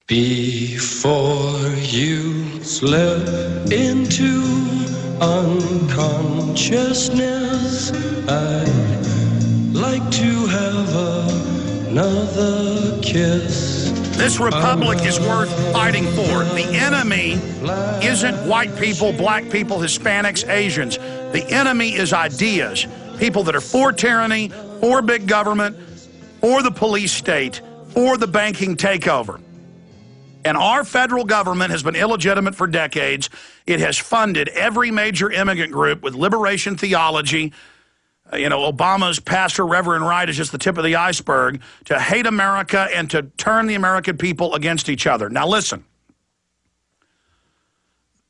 Before you slip into unconsciousness, I'd like to have another kiss. This republic is worth fighting for. The enemy isn't white people, black people, Hispanics, Asians. The enemy is ideas. People that are for tyranny, for big government, for the police state, for the banking takeover. And our federal government has been illegitimate for decades. It has funded every major immigrant group with liberation theology. You know, Obama's pastor, Reverend Wright, is just the tip of the iceberg to hate America and to turn the American people against each other. Now, listen.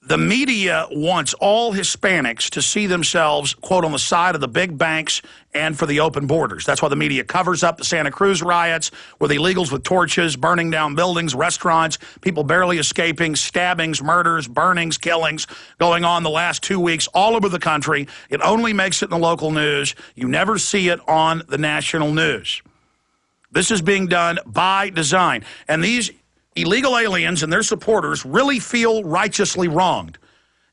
The media wants all Hispanics to see themselves, quote, on the side of the big banks and for the open borders. That's why the media covers up the Santa Cruz riots with illegals with torches, burning down buildings, restaurants, people barely escaping, stabbings, murders, burnings, killings going on the last 2 weeks all over the country. It only makes it in the local news. You never see it on the national news. This is being done by design. And these illegal aliens and their supporters really feel righteously wronged.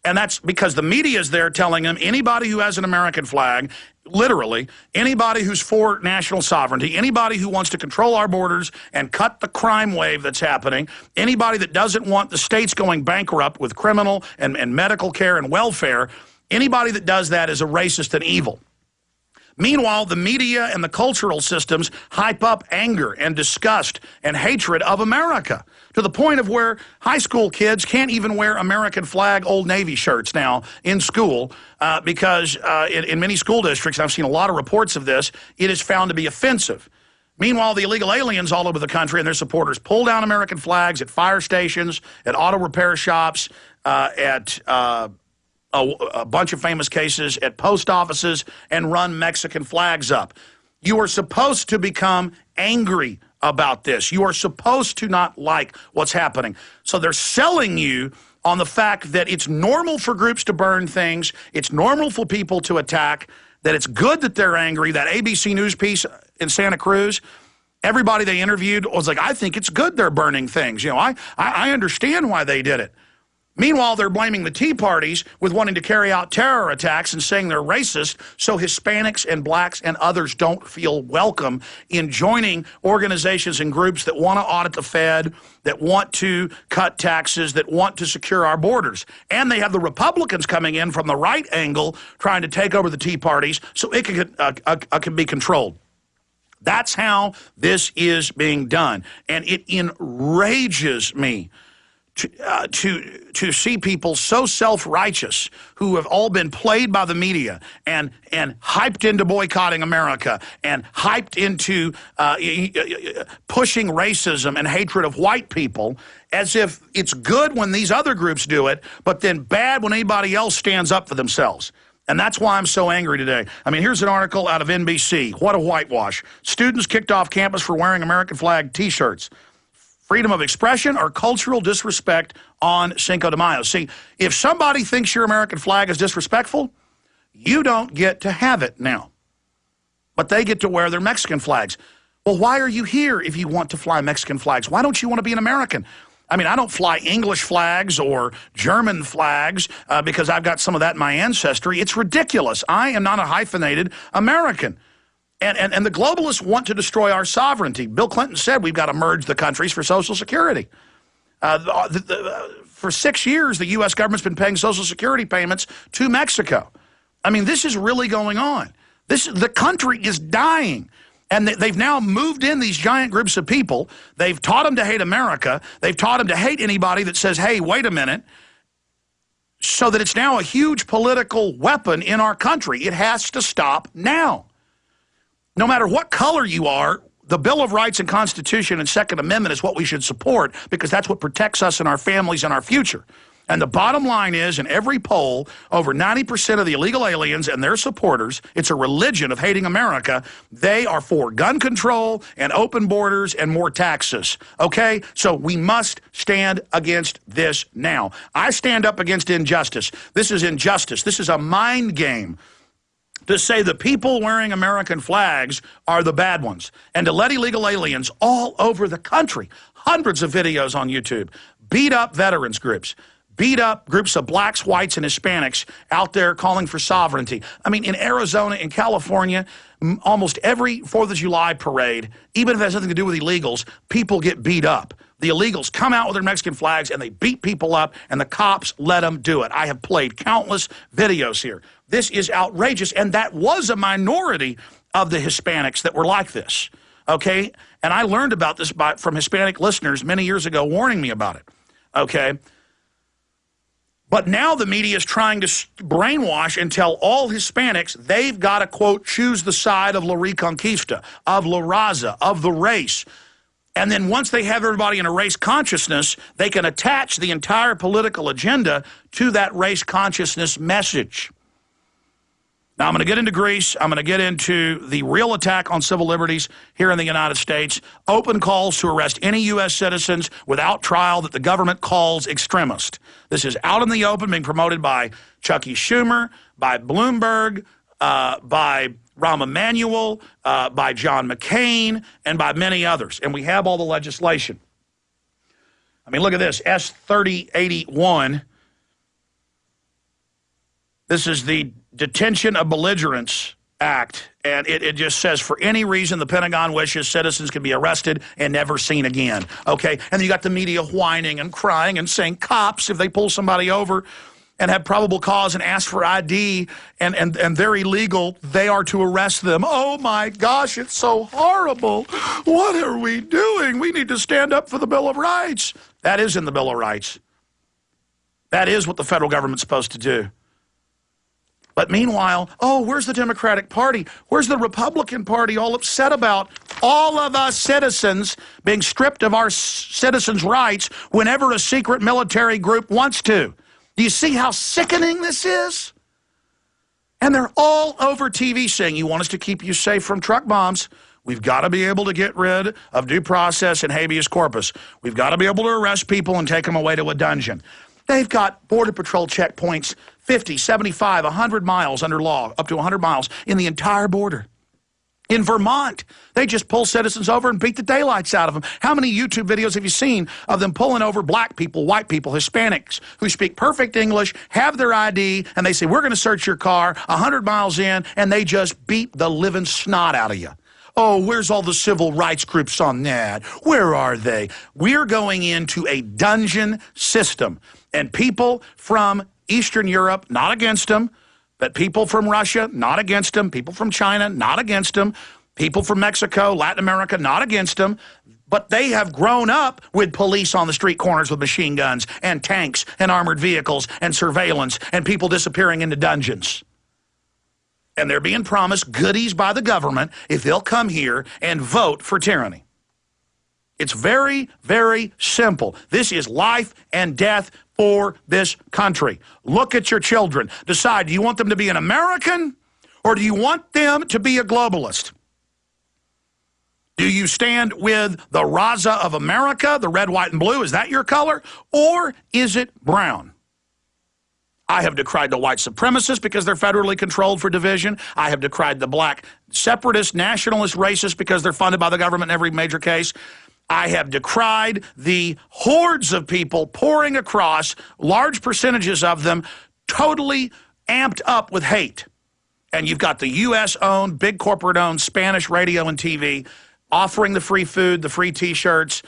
And that's because the media is there telling them anybody who has an American flag, literally, anybody who's for national sovereignty, anybody who wants to control our borders and cut the crime wave that's happening, anybody that doesn't want the states going bankrupt with criminal and medical care and welfare, anybody that does that is a racist and evil. Meanwhile, the media and the cultural systems hype up anger and disgust and hatred of America to the point of where high school kids can't even wear American flag Old Navy shirts now in school because in many school districts, I've seen a lot of reports of this, it is found to be offensive. Meanwhile, the illegal aliens all over the country and their supporters pull down American flags at fire stations, at auto repair shops, at a bunch of famous cases at post offices and run Mexican flags up. You are supposed to become angry about this. You are supposed to not like what's happening. So they're selling you on the fact that it's normal for groups to burn things, it's normal for people to attack, that it's good that they're angry. That ABC News piece in Santa Cruz, everybody they interviewed was like, I think it's good they're burning things. You know, I understand why they did it. Meanwhile, they're blaming the Tea Parties with wanting to carry out terror attacks and saying they're racist, so Hispanics and blacks and others don't feel welcome in joining organizations and groups that want to audit the Fed, that want to cut taxes, that want to secure our borders. And they have the Republicans coming in from the right angle trying to take over the Tea Parties so it can be controlled. That's how this is being done. And it enrages me to see people so self-righteous who have all been played by the media and hyped into boycotting America and hyped into pushing racism and hatred of white people as if it's good when these other groups do it, but then bad when anybody else stands up for themselves. And that's why I'm so angry today. I mean, here's an article out of NBC. What a whitewash. Students kicked off campus for wearing American flag T-shirts. Freedom of expression or cultural disrespect on Cinco de Mayo. See, if somebody thinks your American flag is disrespectful, you don't get to have it now. But they get to wear their Mexican flags. Well, why are you here if you want to fly Mexican flags? Why don't you want to be an American? I mean, I don't fly English flags or German flags because I've got some of that in my ancestry. It's ridiculous. I am not a hyphenated American. And the globalists want to destroy our sovereignty. Bill Clinton said we've got to merge the countries for Social Security. For 6 years, the U.S. government's been paying Social Security payments to Mexico. I mean, this is really going on. The country is dying. And they've now moved in these giant groups of people. They've taught them to hate America. They've taught them to hate anybody that says, hey, wait a minute. So that it's now a huge political weapon in our country. It has to stop now. No matter what color you are, the Bill of Rights and Constitution and Second Amendment is what we should support because that's what protects us and our families and our future. And the bottom line is, in every poll, over 90% of the illegal aliens and their supporters, it's a religion of hating America, they are for gun control and open borders and more taxes, okay? So we must stand against this now. I stand up against injustice. This is injustice. This is a mind game to say the people wearing American flags are the bad ones, and to let illegal aliens all over the country, hundreds of videos on YouTube. Beat up veterans groups. Beat up groups of blacks, whites, and Hispanics out there calling for sovereignty. I mean, in Arizona, in California, almost every 4th of July parade, even if it has nothing to do with illegals, people get beat up. The illegals come out with their Mexican flags and they beat people up, and the cops let them do it. I have played countless videos here. This is outrageous, and that was a minority of the Hispanics that were like this, okay? And I learned about this from Hispanic listeners many years ago warning me about it, okay? But now the media is trying to brainwash and tell all Hispanics they've got to, quote, choose the side of La Reconquista, of La Raza, of the race. And then once they have everybody in a race consciousness, they can attach the entire political agenda to that race consciousness message. Now, I'm going to get into Greece. I'm going to get into the real attack on civil liberties here in the United States. Open calls to arrest any U.S. citizens without trial that the government calls extremist. This is out in the open, being promoted by Chucky Schumer, by Bloomberg, by Rahm Emanuel, by John McCain, and by many others. And we have all the legislation. I mean, look at this, S-3081. This is the Detention of Belligerents Act, and it just says, for any reason the Pentagon wishes, citizens can be arrested and never seen again, okay? And then you got the media whining and crying and saying cops, if they pull somebody over and have probable cause and ask for ID and they're illegal, they are to arrest them. Oh my gosh, it's so horrible. What are we doing? We need to stand up for the Bill of Rights. That is in the Bill of Rights. That is what the federal government's supposed to do. But meanwhile, oh, where's the Democratic Party? Where's the Republican Party all upset about all of us citizens being stripped of our citizens' rights whenever a secret military group wants to? Do you see how sickening this is? And they're all over TV saying, you want us to keep you safe from truck bombs. We've got to be able to get rid of due process and habeas corpus. We've got to be able to arrest people and take them away to a dungeon. They've got Border Patrol checkpoints 50, 75, 100 miles under law, up to 100 miles in the entire border. In Vermont, they just pull citizens over and beat the daylights out of them. How many YouTube videos have you seen of them pulling over black people, white people, Hispanics, who speak perfect English, have their ID, and they say, we're going to search your car 100 miles in, and they just beat the living snot out of you. Oh, where's all the civil rights groups on that? Where are they? We're going into a dungeon system, and people from Eastern Europe, not against them, but people from Russia, not against them, people from China, not against them, people from Mexico, Latin America, not against them, but they have grown up with police on the street corners with machine guns and tanks and armored vehicles and surveillance and people disappearing into dungeons. And they're being promised goodies by the government if they'll come here and vote for tyranny. It's very, very simple. This is life and death for this country. Look at your children. Decide, do you want them to be an American or do you want them to be a globalist? Do you stand with the Raza of America, the red, white, and blue? Is that your color? Or is it brown? I have decried the white supremacists because they're federally controlled for division. I have decried the black separatist, nationalist, racists because they're funded by the government in every major case. I have decried the hordes of people pouring across, large percentages of them totally amped up with hate. And you've got the U.S.-owned, big corporate-owned Spanish radio and TV offering the free food, the free T-shirts,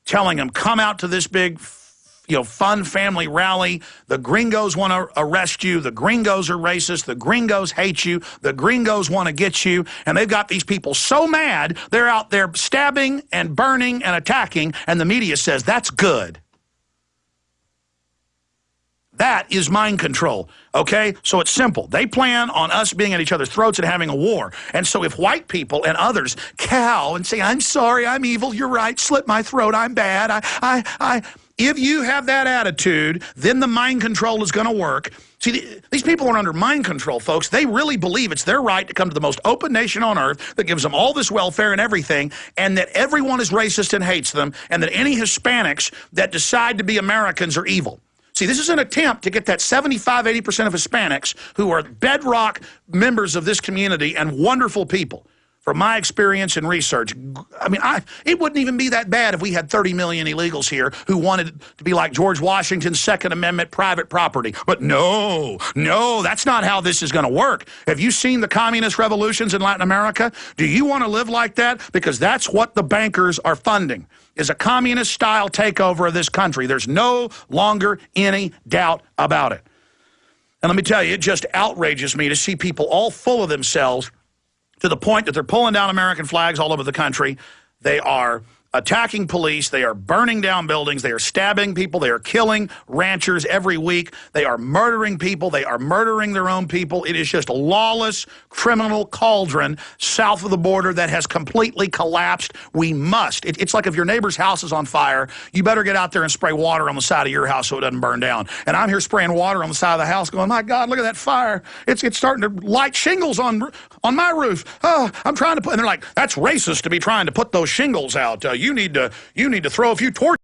telling them, come out to this big, fun family rally. The gringos want to arrest you. The gringos are racist. The gringos hate you. The gringos want to get you. And they've got these people so mad, they're out there stabbing and burning and attacking, and the media says that's good. That is mind control, okay? So it's simple. They plan on us being at each other's throats and having a war. And so if white people and others cow and say, I'm sorry, I'm evil, you're right, slit my throat, I'm bad, if you have that attitude, then the mind control is going to work. See, these people are under mind control, folks. They really believe it's their right to come to the most open nation on earth that gives them all this welfare and everything, and that everyone is racist and hates them, and that any Hispanics that decide to be Americans are evil. See, this is an attempt to get that 75, 80% of Hispanics who are bedrock members of this community and wonderful people. from my experience and research, I mean, it wouldn't even be that bad if we had 30 million illegals here who wanted to be like George Washington's Second Amendment private property. But no, that's not how this is going to work. Have you seen the communist revolutions in Latin America? Do you want to live like that? Because that's what the bankers are funding, is a communist-style takeover of this country. There's no longer any doubt about it. And let me tell you, it just outrages me to see people all full of themselves to the point that they're pulling down American flags all over the country. They are attacking police. They are burning down buildings. They are stabbing people. They are killing ranchers every week. They are murdering people. They are murdering their own people. It is just a lawless criminal cauldron south of the border that has completely collapsed. We must. It's like if your neighbor's house is on fire, you better get out there and spray water on the side of your house so it doesn't burn down. And I'm here spraying water on the side of the house going, my God, look at that fire. It's starting to light shingles on my roof. Oh, I'm trying to put, and they're like, that's racist to be trying to put those shingles out. You need to throw a few torches